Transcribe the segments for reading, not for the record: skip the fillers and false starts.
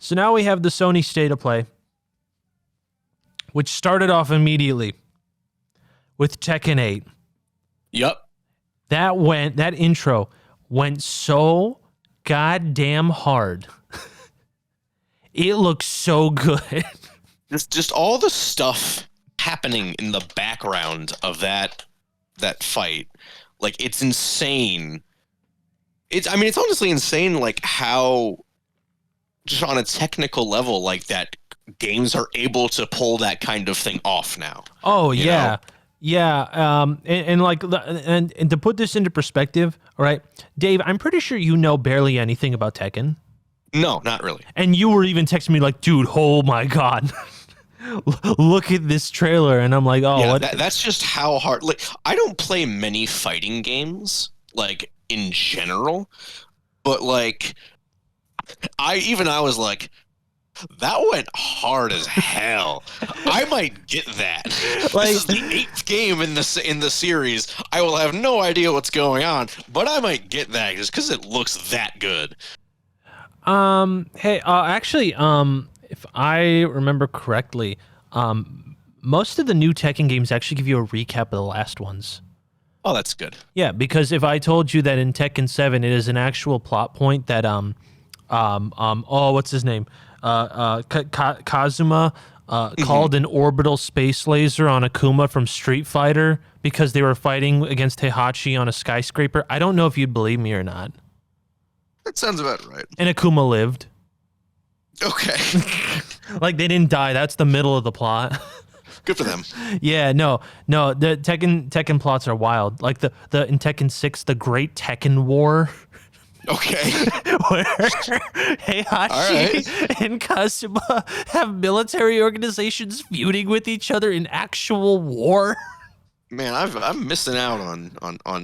So now we have the Sony State of Play, which started off immediately with Tekken 8. Yep. That intro went so goddamn hard. It looks so good. Just all the stuff happening in the background of that fight, like, it's insane. It's honestly insane, like, how just on a technical level like that games are able to pull that kind of thing off now. Oh you yeah. know? Yeah, and to put this into perspective, all right, Dave, I'm pretty sure you know barely anything about Tekken. No, not really. And you were even texting me like, dude, oh my God, look at this trailer. And I'm like, oh, Yeah, what? that's just how hard. Like, I don't play many fighting games, like, in general, but like, I was like, that went hard as hell. I might get that. Like, this is the 8th game in the series. I will have no idea what's going on, but I might get that just because it looks that good. Hey, actually, if I remember correctly, most of the new Tekken games actually give you a recap of the last ones. Oh, that's good. Yeah, because if I told you that in Tekken 7 it is an actual plot point that what's his name? Kazuma called an orbital space laser on Akuma from Street Fighter because they were fighting against Heihachi on a skyscraper. I don't know if you'd believe me or not. That sounds about right. And Akuma lived. Okay. Like, they didn't die. That's the middle of the plot. Good for them. Yeah, no. The Tekken plots are wild. Like the in Tekken 6, the Great Tekken War. Okay. Where Heihachi and Kazuma have military organizations feuding with each other in actual war. Man, I'm missing out on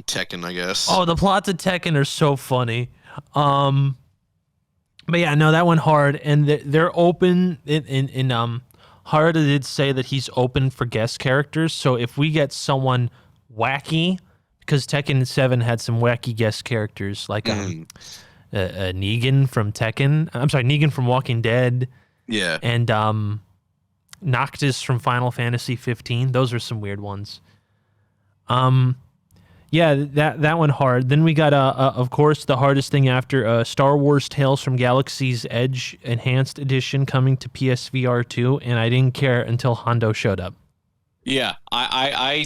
Tekken, I guess. Oh, the plots of Tekken are so funny. But yeah, no, that went hard, and they're open in Harada did say that he's open for guest characters. So if we get someone wacky, because Tekken 7 had some wacky guest characters like Negan from Tekken. I'm sorry, Negan from Walking Dead. Yeah. And Noctis from Final Fantasy 15. Those are some weird ones. Yeah, that went hard. Then we got, of course, the hardest thing after Star Wars Tales from Galaxy's Edge Enhanced Edition coming to PSVR 2, and I didn't care until Hondo showed up. Yeah, I'm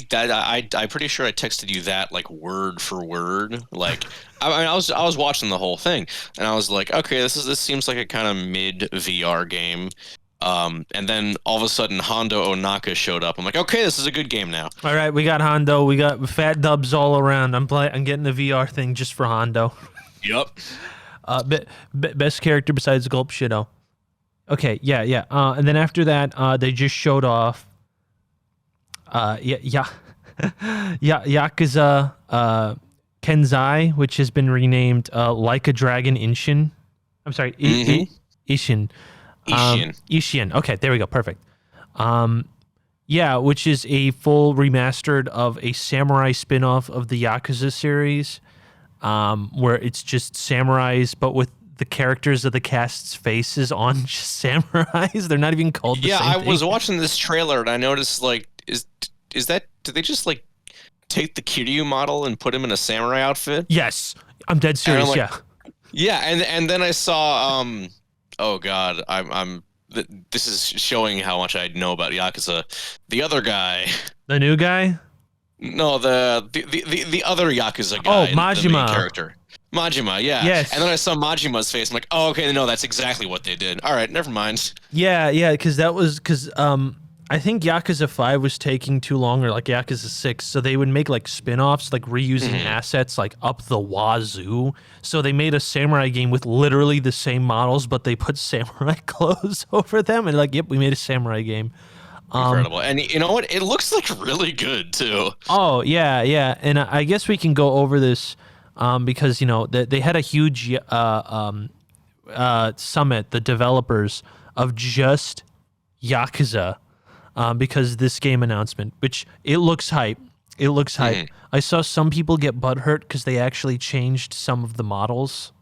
pretty sure I texted you that like word for word. Like, I was watching the whole thing, and I was like, okay, this seems like a kind of mid VR game. And then all of a sudden Hondo Onaka showed up. I'm like, okay, this is a good game now. All right, we got Hondo. We got fat dubs all around. I'm getting the VR thing just for Hondo. Yep. Best character besides Gulp Shido. Okay, yeah. And then after that, they just showed off. Yakuza Kenzai, which has been renamed Like a Dragon Ishin. I'm sorry, Ishin. Ishin. Okay, there we go. Perfect. Yeah, which is a full remastered of a samurai spin-off of the Yakuza series, where it's just samurais, but with the characters of the cast's faces on just samurais. They're not even called the same thing. Was watching this trailer and I noticed, like, is that, did they just, like, take the Kiryu model and put him in a samurai outfit? Yes. I'm dead serious, like, yeah. Yeah, and then I saw, oh god, this is showing how much I know about Yakuza. The other guy. The new guy? No, the other Yakuza guy. Oh, Majima. The main character. Majima, yeah. Yes. And then I saw Majima's face. I'm like, oh, okay, no, that's exactly what they did. All right, never mind. Yeah, because I think Yakuza 5 was taking too long, or like Yakuza 6, so they would make like spin-offs, like reusing assets like up the wazoo. So they made a samurai game with literally the same models, but they put samurai clothes over them, and like, yep, we made a samurai game. Incredible. And you know what? It looks like really good too. Oh, yeah. And I guess we can go over this because, you know, they had a huge summit, the developers of just Yakuza. Because this game announcement, which it looks hype. I saw some people get butthurt because they actually changed some of the models.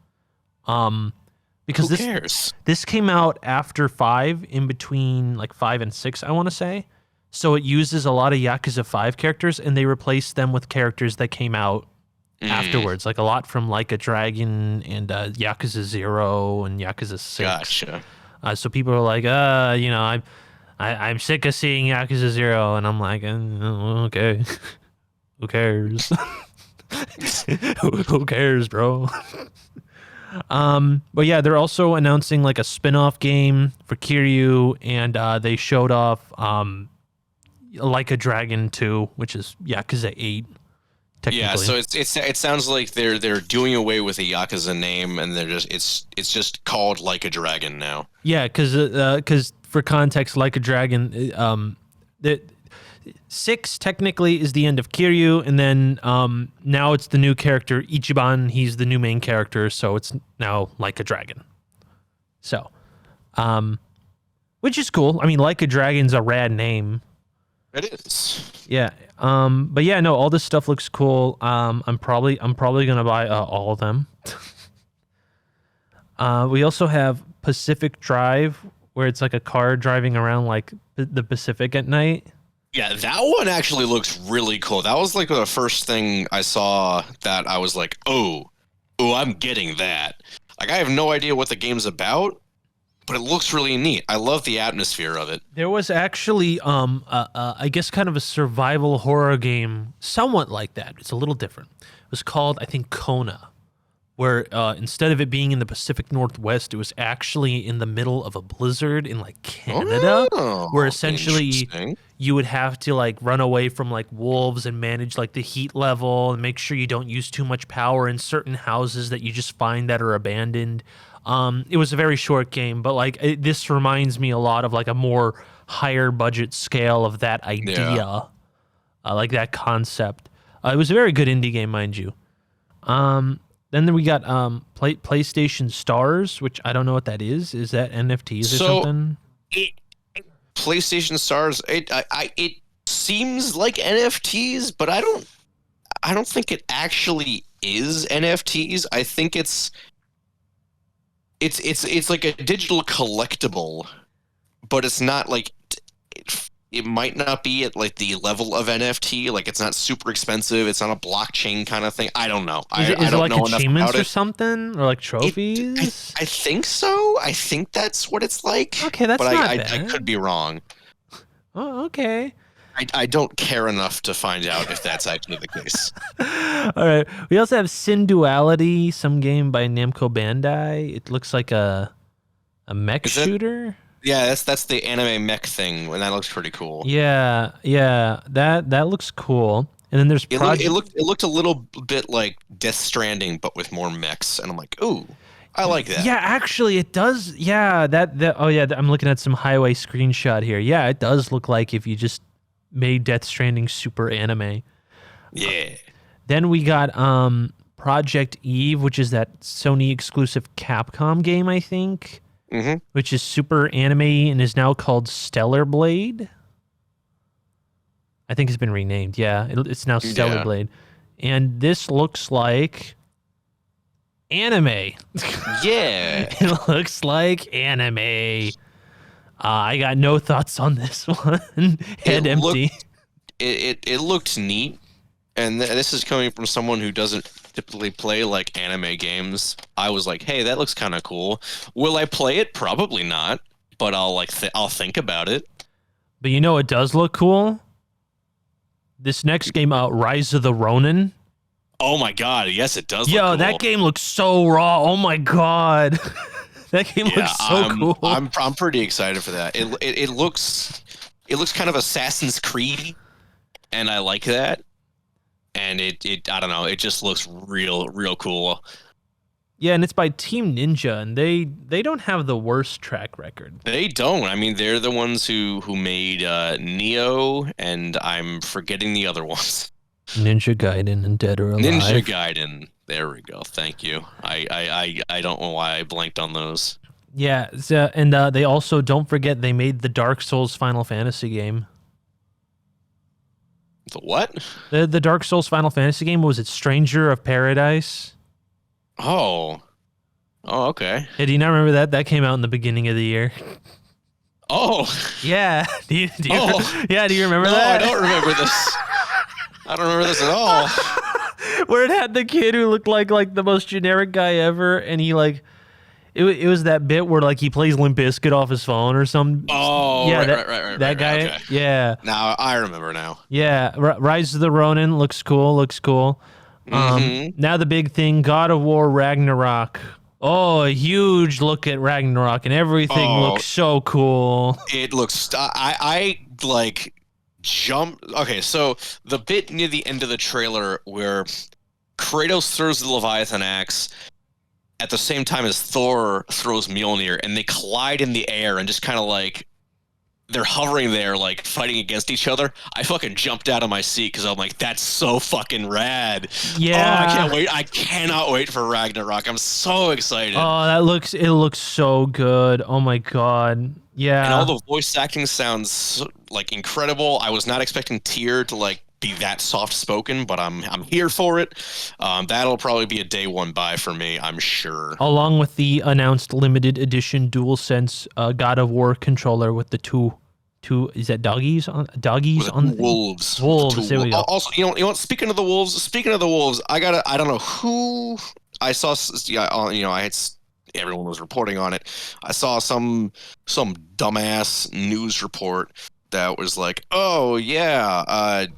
because Who cares? this came out after 5, in between like 5 and 6, I want to say. So it uses a lot of Yakuza 5 characters, and they replaced them with characters that came out afterwards, like a lot from Like a Dragon and Yakuza 0 and Yakuza 6. Gotcha. So people are like, I'm sick of seeing Yakuza 0, and I'm like, okay, who cares? Who cares, bro? But yeah, they're also announcing like a spin-off game for Kiryu, and they showed off Like a Dragon 2, which is Yakuza 8. Yeah, so it sounds like they're doing away with the Yakuza name, and they're just it's just called Like a Dragon now. Yeah, because for context, Like a Dragon, the 6 technically is the end of Kiryu, and then now it's the new character Ichiban. He's the new main character, so it's now Like a Dragon. So, which is cool. I mean, Like a Dragon's a rad name. It is. Yeah. But yeah, no, all this stuff looks cool. I'm probably gonna buy all of them. We also have Pacific Drive, where it's like a car driving around like the Pacific at night. Yeah, that one actually looks really cool. That was like the first thing I saw that I was like, oh, I'm getting that. Like, I have no idea what the game's about, but it looks really neat. I love the atmosphere of it. There was actually, I guess, kind of a survival horror game, somewhat like that. It's a little different. It was called, I think, Kona, where instead of it being in the Pacific Northwest, it was actually in the middle of a blizzard in like Canada, where essentially you would have to like run away from like wolves and manage like the heat level and make sure you don't use too much power in certain houses that you just find that are abandoned. It was a very short game, but like this reminds me a lot of like a more higher budget scale of that idea, like that concept. It was a very good indie game, mind you. Then we got PlayStation Stars, which I don't know what that is. Is that NFTs or something? PlayStation Stars. It seems like NFTs, but I don't think it actually is NFTs. I think it's like a digital collectible, but it's not like it might not be at like the level of NFT. Like, it's not super expensive. It's not a blockchain kind of thing. I don't know. Is it don't like know achievements or something, or like trophies? I think so. I think that's what it's like. Okay, that's but not I bad. could be wrong. Oh, okay. I don't care enough to find out if that's actually the case. All right. We also have Sin Duality, some game by Namco Bandai. It looks like a mech shooter. Yeah, that's the anime mech thing, and that looks pretty cool. Yeah, that looks cool. And then there's it looked a little bit like Death Stranding, but with more mechs, and I'm like, ooh, I like that. Yeah, actually, it does. Yeah, I'm looking at some highway screenshot here. Yeah, it does look like if you just made Death Stranding super anime. Yeah. Then we got Project Eve, which is that Sony exclusive Capcom game, I think. Mm-hmm. Which is super anime and is now called Stellar Blade. I think it's been renamed. Yeah, it's now Stellar Blade. And this looks like anime. Yeah. It looks like anime. I got no thoughts on this one. Head empty. It looked neat. And this is coming from someone who doesn't typically play like anime games. I was like, hey, that looks kind of cool. Will I play it? Probably not, but I'll think about it. But you know it does look cool? This next game, Rise of the Ronin. Oh my god, yes, it does Yo, look cool. That game looks so raw. Oh my god. That game looks so cool. I'm pretty excited for that. It looks kind of Assassin's Creed, and I like that. And it I don't know, it just looks real cool. Yeah, and it's by Team Ninja, and they don't have the worst track record. They don't. I mean, they're the ones who made Neo, and I'm forgetting the other ones. Ninja Gaiden and Dead or Alive. Ninja Gaiden. There we go. Thank you. I don't know why I blanked on those. Yeah, and they also, don't forget, they made the Dark Souls Final Fantasy game. The what? The Dark Souls Final Fantasy game, was it Stranger of Paradise? Oh. Oh, okay. Hey, do you not remember that? That came out in the beginning of the year. Oh, Yeah. oh. Yeah, do you remember No, that? I don't remember this. I don't remember this at all. Where it had the kid who looked like the most generic guy ever, and he like it was that bit where like he plays Limp Bizkit off his phone or some. Oh, Yeah, right, that guy. Okay. Yeah, Now I remember now. yeah. Rise of the Ronin looks cool. Looks cool. Mm-hmm. Now the big thing, God of War Ragnarok. Oh, a huge look at Ragnarok, and everything Oh, looks so cool. it looks. I like jump. Okay, so the bit near the end of the trailer where Kratos throws the Leviathan axe at the same time as Thor throws Mjolnir, and they collide in the air and just kind of like they're hovering there, like fighting against each other. I fucking jumped out of my seat because I'm like, that's so fucking rad. Yeah. Oh, I can't wait. I cannot wait for Ragnarok. I'm so excited. Oh, it looks so good. Oh my god. Yeah. And all the voice acting sounds like incredible. I was not expecting Tyr to like be that soft spoken, but I'm here for it. That'll probably be a day one buy for me, I'm sure. Along with the announced limited edition DualSense God of War controller with the two is that doggies on the wolves. Wolves. There we go. Also, you know what? Speaking of the wolves, I don't know who I saw. Yeah, you know, everyone was reporting on it. I saw some dumbass news report that was like, oh yeah, I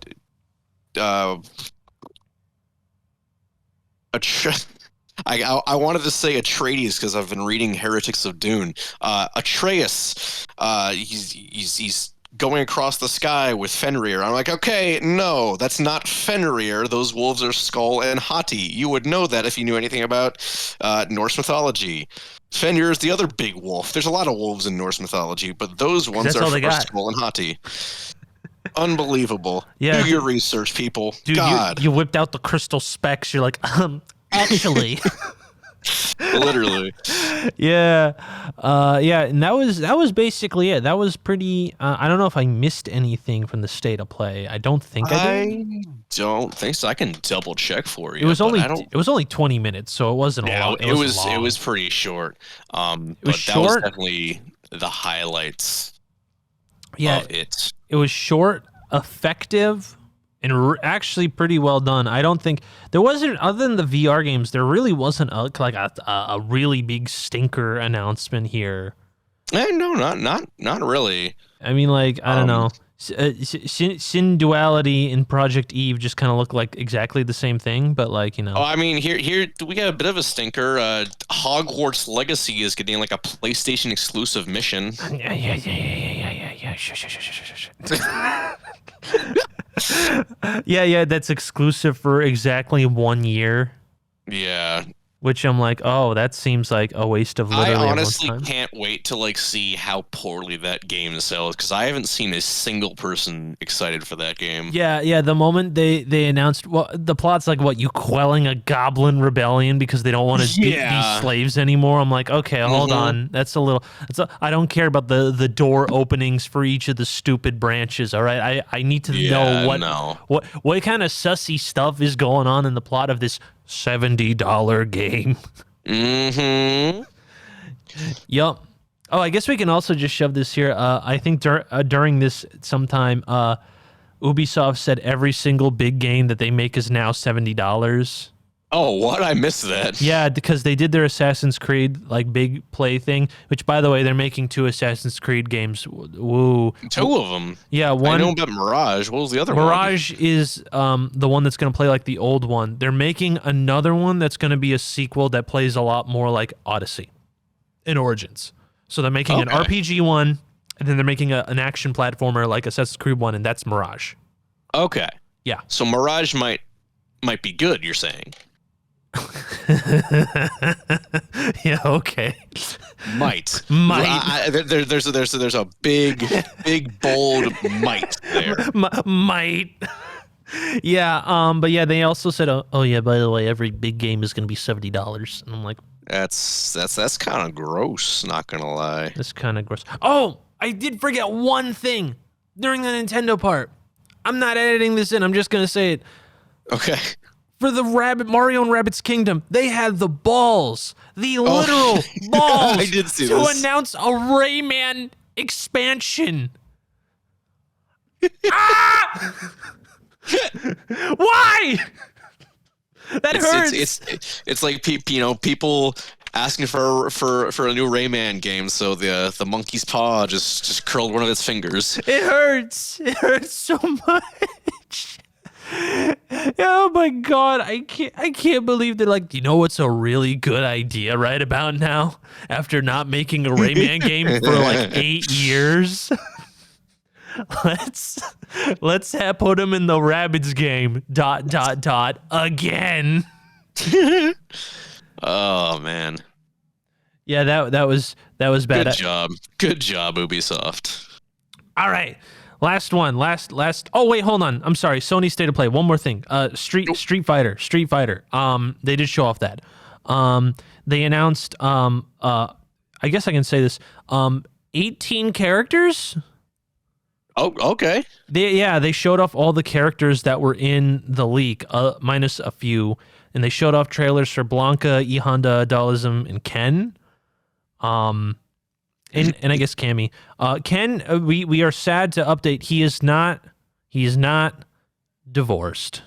wanted to say Atreides because I've been reading Heretics of Dune. Atreus, he's going across the sky with Fenrir. I'm like, okay, no, that's not Fenrir. Those wolves are Skull and Hati. You would know that if you knew anything about Norse mythology. Fenrir is the other big wolf. There's a lot of wolves in Norse mythology, but those ones are Skull and Hati. Unbelievable. Yeah, do your research, people. Dude, God, you whipped out the crystal specs. You're like, actually. Literally. Yeah. Yeah, and that was basically it. That was pretty I don't know if I missed anything from the state of play. I don't think I did. I don't think so. I can double check for you. It was only 20 minutes, so it wasn't a lot. It was pretty short. That was definitely the highlights of it. It was short, effective, and actually pretty well done. I don't think there wasn't, other than the VR games, there really wasn't a really big stinker announcement here. No, not really. I mean, like, I don't know. Sin Duality and Project Eve just kind of look like exactly the same thing, but like, you know. Oh, I mean, here we got a bit of a stinker. Hogwarts Legacy is getting like a PlayStation exclusive mission. Yeah. Shush. Yeah, that's exclusive for exactly 1 year. Yeah. Which I'm like, oh, that seems like a waste of literally I honestly time. can't wait to like see how poorly that game sells because I haven't seen a single person excited for that game. Yeah. The moment they announced, well, the plot's like, what, you quelling a goblin rebellion because they don't want to be slaves anymore. I'm like, okay, hold on. I don't care about the door openings for each of the stupid branches. All right, I need to know what kind of sussy stuff is going on in the plot of this $70 game. Mm-hmm. Yup. Oh, I guess we can also just shove this here. I think during this sometime, Ubisoft said every single big game that they make is now $70. Oh, what? I missed that. Yeah, because they did their Assassin's Creed like big play thing, which by the way, they're making 2 Assassin's Creed games. Woo. 2 of them. Yeah, one. I know about Mirage. What was the other one? Mirage is the one that's going to play like the old one. They're making another one that's going to be a sequel that plays a lot more like Odyssey in Origins. So they're making an RPG one, and then they're making an action platformer like Assassin's Creed 1, and that's Mirage. Okay. Yeah. So Mirage might be good, you're saying. Yeah, okay. Might. There's a big bold might there. Might. Yeah, but yeah, they also said, oh yeah, by the way, every big game is going to be $70, and I'm like, that's kind of gross. Not gonna lie. That's kind of gross. Oh, I did forget one thing during the Nintendo part. I'm not editing this in. I'm just gonna say it. Okay. for the Mario and Rabbids Kingdom, they had the balls, the literal balls, I did see to this. announce a Rayman expansion. Ah! Why? That hurts. It's like people asking for a new Rayman game, so the monkey's paw just curled one of its fingers. It hurts. It hurts so much. Oh my god, I can't believe they're like, you know what's a really good idea right about now? After not making a Rayman game for like 8 years. Let's put him in the Rabbids game. ... again. Oh man. Yeah, that was bad. Good job, Ubisoft. All right. Last one. Last. Oh wait, hold on. I'm sorry. Sony State of Play. One more thing. Street Fighter. They did show off that. They announced I guess I can say this. 18 characters. Oh, okay. They showed off all the characters that were in the leak, minus a few, and they showed off trailers for Blanca, E Honda, Dualism, and Ken. And I guess Cammy. Ken, we are sad to update. He is not divorced.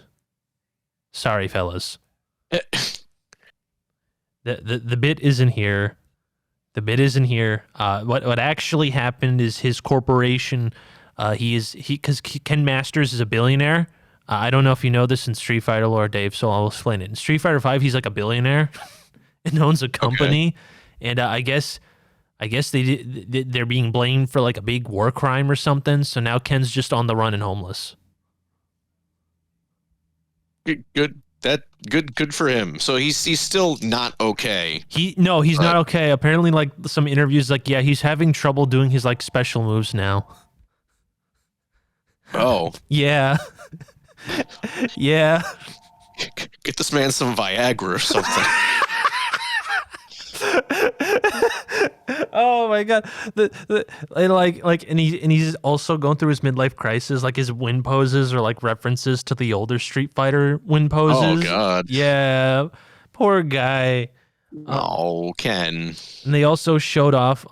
Sorry, fellas. The bit isn't here. The bit isn't here. What actually happened is his corporation. Because Ken Masters is a billionaire. I don't know if you know this in Street Fighter lore, Dave, so I'll explain it. In Street Fighter 5, he's like a billionaire and owns a company. Okay. And I guess they're being blamed for like a big war crime or something. So now Ken's just on the run and homeless. Good for him. So he's still not okay. He's not okay. Apparently, like some interviews, like he's having trouble doing his like special moves now. Oh. Yeah. Yeah. Get this man some Viagra or something. Oh my god. And he's also going through his midlife crisis. Like his win poses are like references to the older Street Fighter win poses. Oh god. Yeah. Poor guy. Oh, Ken. And they also showed off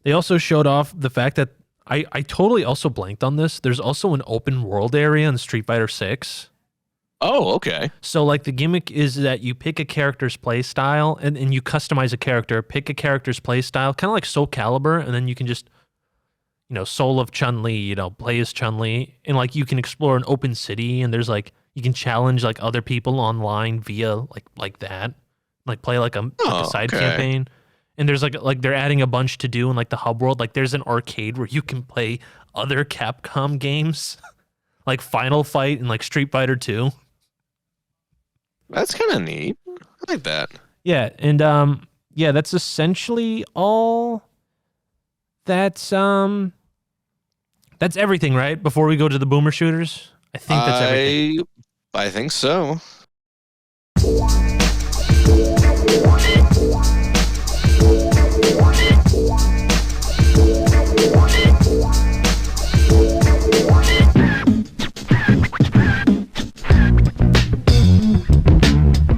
they also showed off the fact that I totally also blanked on this. There's also an open world area in Street Fighter 6. Oh, okay. So like the gimmick is that you pick a character's play style and you customize a character, pick a character's play style, kind of like Soul Calibur, and then you can just, Soul of Chun-Li, play as Chun-Li, and like you can explore an open city, and there's like, you can challenge like other people online via like that, like play like a side campaign. And there's like they're adding a bunch to do in like the hub world. Like there's an arcade where you can play other Capcom games, like Final Fight and like Street Fighter 2. That's kind of neat. I like that. Yeah, and that's essentially all. That's everything, right? Before we go to the boomer shooters, I think that's everything. I think so.